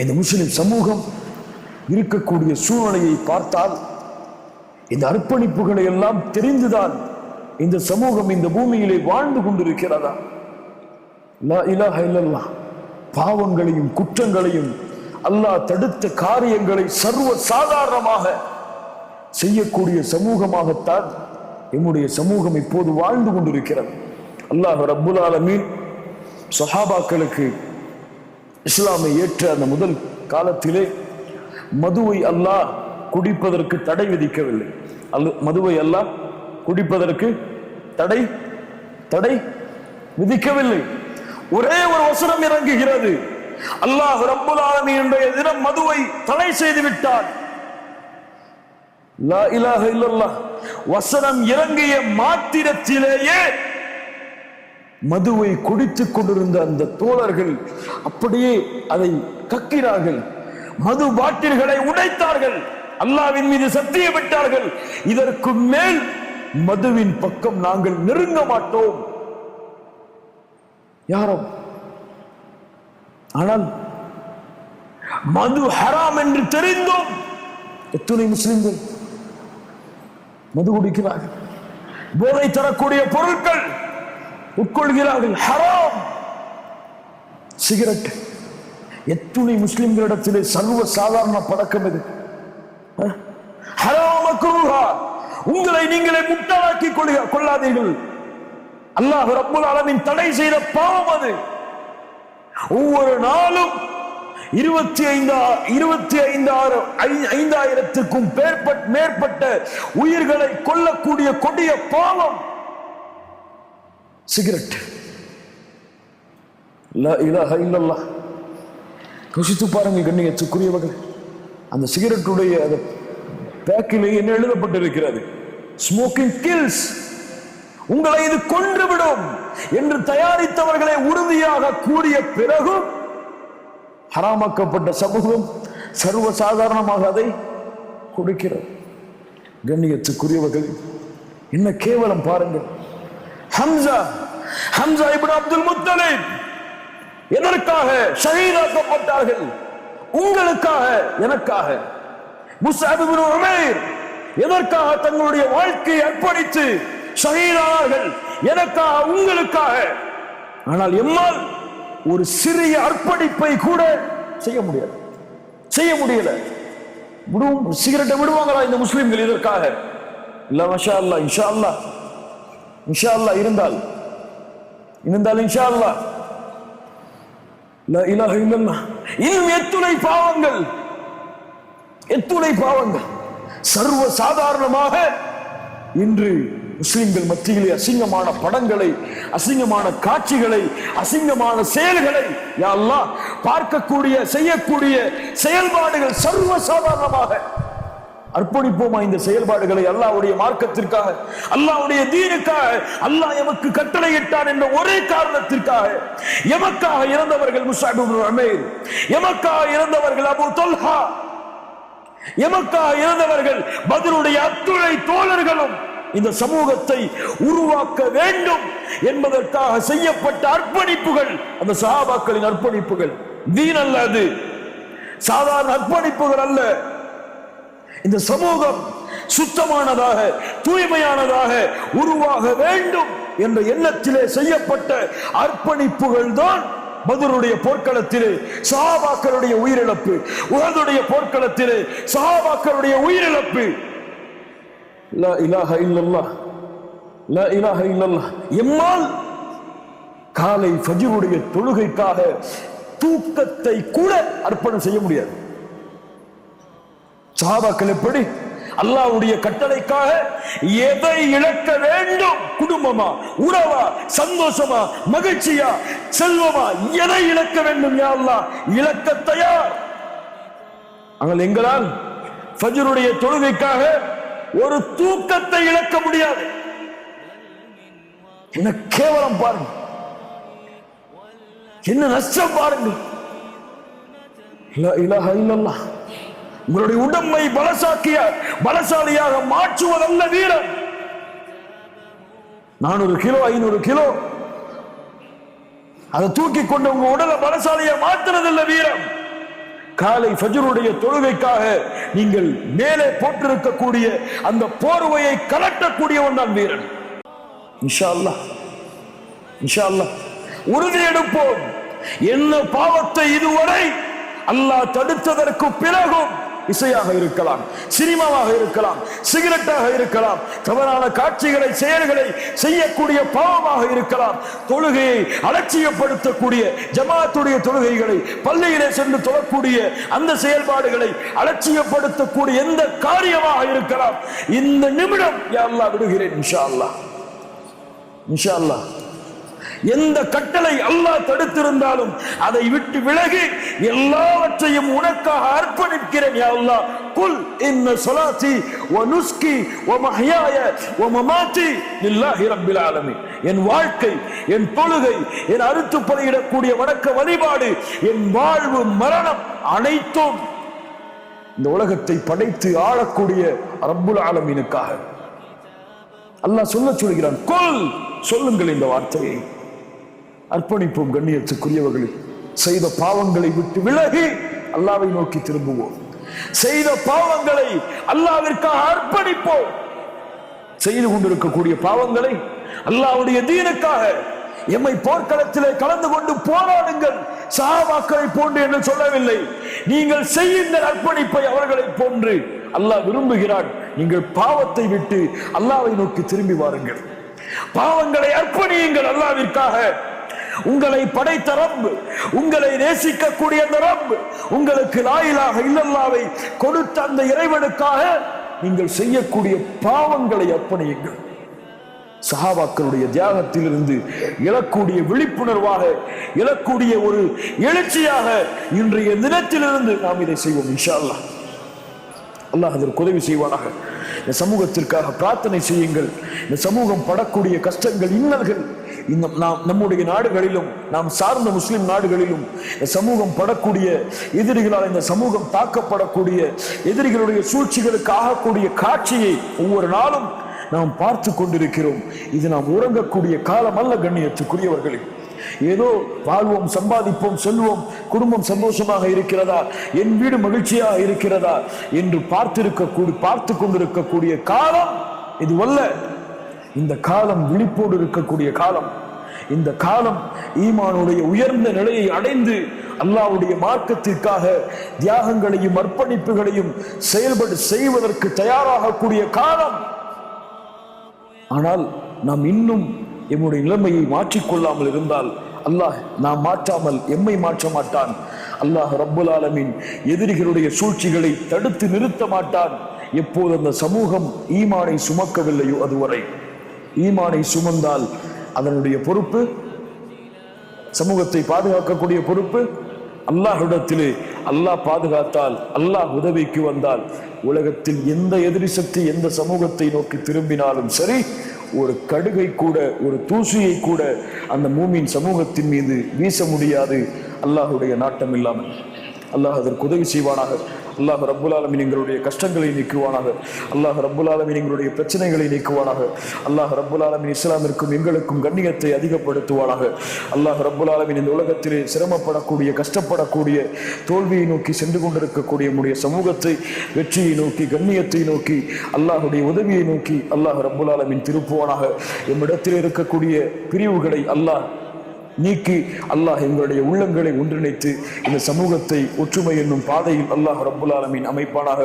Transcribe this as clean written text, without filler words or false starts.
இந்த முஸ்லிம் சமூகம் இருக்கக்கூடிய சூழ்நிலையை பார்த்தால் இந்த அர்ப்பணிப்புகளை எல்லாம் தெரிந்துதான் இந்த சமூகம் இந்த பூமியிலே வாழ்ந்து கொண்டிருக்கிறதா? லா இலாஹ இல்லல்லாஹ். பாவங்களையும் குற்றங்களையும் அல்லாஹ் தடுத்த காரியங்களை சர்வ சாதாரணமாக செய்யக்கூடிய சமூகமாகத்தான் நம்முடைய சமூகம் இப்போது வாழ்ந்து கொண்டிருக்கிறது. அல்லாஹ் ரப்புல் ஆலமீன் சஹாபாக்களுக்கு இஸ்லாமை ஏற்ற அந்த முதல் காலத்திலே மதுவை அல்லாஹ் குடிப்பதற்கு தடை விதிக்கவில்லை. மதுவை அல்லாஹ் குடிப்பதற்கு தடை விதிக்கவில்லை. ஒரே ஒரு வசனம் இறங்குகிறது. அல்லாஹ் ரப்புல் ஆலமீனுடைய தினம் மதுவை தடை செய்து விட்டார். லா இலாஹ இல்லல்லாஹ் வசனம் இறங்கிய மாத்திரத்திலேயே மதுவை குடித்துக் கொண்டிருந்த அந்த தோழர்கள் அப்படியே அதை கக்கிறார்கள். மது பாட்டில்களை உடைத்தார்கள். அல்லாஹ்வின் மீது சத்தியமிட்டார்கள், இதற்கு மேல் மதுவின் பக்கம் நாங்கள் நெருங்க மாட்டோம். யாரோ ஆனால் மது ஹராம் என்று தெரிந்தும் எத்தனை முஸ்லிம்கள் மது குடிக்கிறார்கள், போதை தரக்கூடிய பொருட்கள் உட்கொள்கிறார்கள், ஹராம். சிகரெட் எத்துணை முஸ்லிம்களிடத்திலே சர்வ சாதாரண பழக்கம் இது. உங்களை நீங்களே முட்டாளாக்கி கொள்ளாதீர்கள். அல்லாஹ் ரப்புல் ஆலமீன் தடை செய்த பாவம் அது. ஒவ்வொரு நாளும் 25,000க்கும் மேற்பட்ட உயிர்களை கொல்லக்கூடிய கொடிய பாவம் சிகரெட். லா இலாஹ இல்லல்லாஹ். யோசித்து பாருங்கள் கண்ணியத்துக்குரியவர்கள், அந்த சிகரெட்டுடைய பேக்கிலே என்ன எழுதப்பட்டிருக்கிறது? ஸ்மோக்கிங் கில்ஸ், உங்களை இது கொன்றுவிடும் என்று தயாரித்தவர்களை உறுதியாக கூறிய பிறகும் ஹராமாக்கப்பட்ட சமூகம் சர்வ சாதாரணமாக அதை கொடுக்கிறது. கண்ணியத்துக்குரியவர்கள், என்ன கேவலம் பாருங்கள். ஹம்சா இப்னு அப்துல் முத்தலிப் எதற்காக ஷஹீதாக்கப்பட்டார்கள்? உங்களுக்காக, எனக்காக. முஸ்அப் இப்னு உமைர் எதற்காக தங்களுடைய வாழ்க்கையை அர்ப்பணித்து ஷஹீதானார்கள்? எனக்காக, உங்களுக்காக. ஆனால் எம்மால் ஒரு சிறிய அர்ப்பணிப்பை கூட செய்ய முடியல. சிகரெட்டை விடுவாங்களா இந்த முஸ்லிம்கள் இதற்காக? இல்ல, மாஷா அல்லாஹ், இன்ஷா அல்லாஹ், இன்ஷா அல்லாஹ் இருந்தால் இன்ஷா அல்லாஹ். லா இலாஹ இல்லல்லாஹ். இன்னும் எத்துணை பாவங்கள் சர்வ சாதாரணமாக இன்று முஸ்லிம்கள் மத்தியிலே அசிங்கமான படங்களை, அசிங்கமான காட்சிகளை, அசிங்கமான செயல்களை யா அல்லாஹ் பார்க்கக்கூடிய, செய்யக்கூடிய செயல்பாடுகள் சர்வ சாதாரணமாக. அர்ப்பணிப்போமா இந்த செயல்பாடுகளை அல்லாஹ்வுடைய மார்க்கத்திற்காக, அல்லாஹ்வுடைய தீனுக்காக. அல்லாஹ் எமக்கு கட்டளையிட்டான் என்ற ஒரே காரணத்திற்காக. எமக்காக இறந்தவர்கள் முஸ்அப் இப்னு உமைர், எமக்காக இறந்தவர்கள் அபூ தல்ஹா, எமக்காக இறந்தவர்கள் பத்ருடைய அத்துணை தோழர்களும் இந்த சமூகத்தை உருவாக்க வேண்டும் என்பதற்காக செய்யப்பட்ட அர்ப்பணிப்புகள், அந்த சஹாபாக்களின் அர்ப்பணிப்புகள். தீன் அல்ல, அது சாதாரண அர்ப்பணிப்புகள் அல்ல. இந்த சமூகம் சுத்தமானதாக, தூய்மையானதாக உருவாக வேண்டும் என்ற எண்ணத்திலே செய்யப்பட்ட அர்ப்பணிப்புகள் தான் பத்ருடைய போர்க்களத்திலே சஹாபாக்களுடைய உயிரிழப்பு, உஹதுடைய போர்க்களத்திலே சஹாபாக்களுடைய உயிரிழப்பு. லா இலாஹ இல்லல்லாஹ், லா இலாஹ இல்லல்லாஹ். எம்மால் காலை ஃபஜ்ருடைய தொழுகைக்காக தூக்கத்தை கூட அர்ப்பணம் செய்ய முடியாது. சஹாபாக்கள் எப்படி அல்லாஹ்வுடைய கட்டளைக்காக எதை இழக்க வேண்டும்? குடும்பமா, உறவா, சந்தோஷமா, மகிழ்ச்சியா, செல்வமா, எதை இழக்க வேண்டும் யா அல்லாஹ் இழக்க தயார். ஆனால் எங்களால் ஃபஜ்ருடைய தொழுகைக்காக ஒரு தூக்கத்தை இழக்க முடியாது. என்ன கேவலம் பாருங்க, என்ன நஷ்டம் பாருங்க. லா இலாஹ இல்லல்லாஹ். உங்களுடைய உடம்பை பலசாலியாக மாற்றுவதல்ல வீரம். 400 கிலோ 500 கிலோ அதை தூக்கி கொண்டு உங்க உடலை பலசாலியா மாற்றுறதில்ல வீரம். காலை ஃபஜ்ருடைய தொழுகைக்காக நீங்கள் மேலே போட்டிருக்கக்கூடிய அந்த போர்வையை கலட்டக்கூடியவன் தான் வீரன். இன்ஷா அல்லாஹ், இன்ஷா அல்லாஹ் உறுதி எடுப்போம். என்ன பாவத்தை இதுவரை அல்லாஹ் தடுத்ததற்கு பிறகும், இசையாக இருக்கலாம், சினிமாவாக இருக்கலாம், சிகரெட்டாக இருக்கலாம், தவறான காட்சிகளை செயல்களை செய்யக்கூடிய பாவமாக இருக்கலாம், தொழுகையை அலட்சியப்படுத்தக்கூடிய ஜமாத்துடைய தொழுகைகளை பள்ளியிலே சென்று தொழக்கூடிய அந்த செயல்பாடுகளை அலட்சியப்படுத்தக்கூடிய எந்த காரியமாக இருக்கலாம், இந்த நிமிடம் யா அல்லாஹ் விடுகிறேன் இன்ஷா அல்லாஹ், இன்ஷா அல்லாஹ். எந்த கட்டளை அல்லாஹ் தடுத்திருந்தாலும் அதை விட்டு விலகி எல்லாவற்றையும் உனக்காக அர்ப்பணிக்கிறேன் யா அல்லாஹ். குல் இன்ன ஸலாத்தி வ நுஸ்கி வ மஹ்யாய வ மமாத்தி லில்லாஹி ரப்பில் ஆலமீன். என் வாழ்க்கை, என் தொழுகை, என் அறுத்து பலியிடக்கூடிய வணக்க வழிபாடு, என் வாழ்வு மரணம் அனைத்தும் இந்த உலகத்தை படைத்து ஆளக்கூடிய ரப்புல் ஆலமீனுக்காக. அல்லாஹ் சொல்கிறான், குல், சொல்லுங்கள் இந்த வார்த்தையை. அர்ப்பணிப்போம் கண்ணியத்துக்குரியவர்கள். செய்த பாவங்களை விட்டு விலகி அல்லாஹ்வை நோக்கி திரும்புவோம். செய்த பாவங்களை அல்லாஹ்விற்காக அர்ப்பணிப்போம். செய்து கொண்டிருக்கக்கூடிய பாவங்களை அல்லாஹ்வுடைய தீனுக்காக எம்மை போர்க்களத்திலே கலந்து கொண்டு போராடுங்கள். சஹாபாக்களை போன்று என்று சொல்லவில்லை, நீங்கள் செய்யுங்கள் அர்ப்பணிப்பை அவர்களை போன்று. அல்லாஹ் விரும்புகிறான் நீங்கள் பாவத்தை விட்டு அல்லாஹ்வை நோக்கி திரும்பி வாருங்கள். பாவங்களை அர்ப்பணியுங்கள் அல்லாஹ்விற்காக. உங்களை படைத்த ரப், உங்களை நேசிக்கக்கூடிய அந்த ரப், உங்களுக்கு லா இலாஹ இல்லல்லாஹ்வை கொடுத்த அந்த இறைவனுக்காக நீங்கள் செய்யக்கூடிய பாவங்களை அர்ப்பணியுங்கள். சஹாபாக்களுடைய தியாகத்திலிருந்து எழக்கூடிய விழிப்புணர்வாக, எழக்கூடிய ஒரு எழுச்சியாக இன்றைய தினத்திலிருந்து நாம் இதை செய்வோம் இன்ஷா அல்லாஹ். அல்லாஹ் அதற்கு உதவி செய்வானாக. இந்த சமூகத்திற்காக பிரார்த்தனை செய்யுங்கள். இந்த சமூகம் படக்கூடிய கஷ்டங்கள், இன்னல்கள், நம்முடைய நாடுகளிலும் நாம் சார்ந்த முஸ்லிம் நாடுகளிலும் இந்த சமூகம் படக்கூடிய எதிரிகளால் இந்த சமூகம் தாக்கப்படக்கூடிய எதிரிகளுடைய சூழ்ச்சிகளுக்கு ஆகக்கூடிய காட்சியை ஒவ்வொரு நாளும் நாம் பார்த்து கொண்டிருக்கிறோம். இது நாம் உறங்கக்கூடிய காலம் அல்ல கண்ணியத்துக்குரியவர்களே. ஏதோ வாழ்வோம், சம்பாதிப்போம், செல்வோம், குடும்பம் சந்தோஷமாக இருக்கிறதா, என் வீடு மகிழ்ச்சியாக இருக்கிறதா என்று பார்த்து கொண்டிருக்கக்கூடிய காலம் இதுவல்ல. இந்த காலம் விழிப்போடு இருக்கக்கூடிய காலம். இந்த காலம் ஈமானுடைய உயர்ந்த நிலையை அடைந்து அல்லாஹ்வுடைய மார்க்கத்திற்காக தியாகங்களையும் அர்ப்பணிப்புகளையும் செய்வதற்கு தயாராகக்கூடிய காலம். ஆனால் நாம் இன்னும் எம்முடைய நிலைமையை மாற்றிக்கொள்ளாமல் இருந்தால் அல்லாஹ் நாம் மாற்றாமல் எம்மை மாற்ற மாட்டான். அல்லாஹ் ரப்புல் ஆலமீன் எதிரிகளுடைய சூழ்ச்சிகளை தடுத்து நிறுத்த மாட்டான். எப்போது அந்த சமூகம் ஈமானை சுமக்கவில்லையோ அதுவரை. ஈமானை சுமந்தால் அதனுடைய பொறுப்பு, சமூகத்தை பாதுகாக்கக்கூடிய பொறுப்பு அல்லாஹ்விடத்திலே. அல்லாஹ் பாதுகாத்தால், அல்லாஹ் உதவிக்கு வந்தால், உலகத்தில் எந்த எதிரி சக்தி எந்த சமூகத்தை நோக்கி திரும்பினாலும் சரி, ஒரு கடுகை கூட, ஒரு தூசியை கூட அந்த மூமின் சமூகத்தின் மீது வீச முடியாது அல்லாஹ்வுடைய நாட்டம் இல்லாமல். அல்லாஹ் அதற்கு உதவி செய்வானாக. அல்லாஹ் ரப்புல் ஆலமீன் எங்களுடைய கஷ்டங்களை நீக்குவானாக. அல்லாஹ் ரப்புல் ஆலமீன் எங்களுடைய பிரச்சனைகளை நீக்குவானாக. அல்லாஹ் ரப்புல் ஆலமீன் இஸ்லாமிற்கும் எங்களுக்கும் கண்ணியத்தை அதிகப்படுத்துவானாக. அல்லாஹ் ரப்புல் ஆலமீன் இந்த உலகத்திலே சிரமப்படக்கூடிய, கஷ்டப்படக்கூடிய, தோல்வியை நோக்கி சென்று கொண்டிருக்கக்கூடிய நம்முடைய சமூகத்தை வெற்றியை நோக்கி, கண்ணியத்தை நோக்கி, அல்லாஹுடைய உதவியை நோக்கி அல்லாஹ் ரப்புல் ஆலமீன் திருப்புவானாக. எம்மிடத்தில் இருக்கக்கூடிய பிரிவுகளை அல்லாஹ் நீக்கி அல்லாஹ் எங்களுடைய உள்ளங்களை ஒன்றிணைத்து இந்த சமூகத்தை ஒற்றுமை என்னும் பாதையில் அல்லாஹ் ரப்புல் ஆலமீன் அமைப்பானாக.